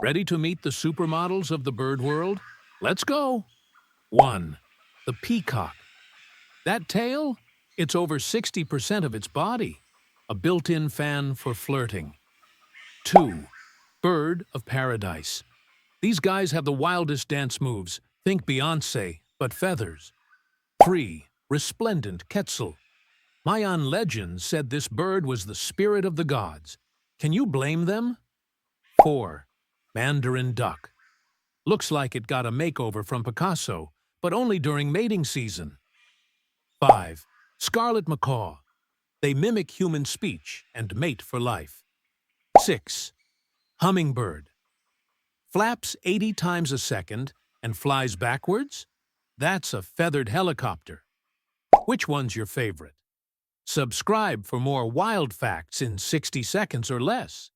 Ready to meet the supermodels of the bird world? Let's go! 1. The peacock. That tail? It's over 60% of its body. A built-in fan for flirting. 2. Bird of paradise. These guys have the wildest dance moves. Think Beyoncé, but feathers. 3. Resplendent quetzal. Mayan legends said this bird was the spirit of the gods. Can you blame them? 4. Mandarin duck. Looks like it got a makeover from Picasso, but only during mating season. 5. Scarlet macaw. They mimic human speech and mate for life. 6. Hummingbird. Flaps 80 times a second and flies backwards? That's a feathered helicopter. Which one's your favorite? Subscribe for more wild facts in 60 seconds or less.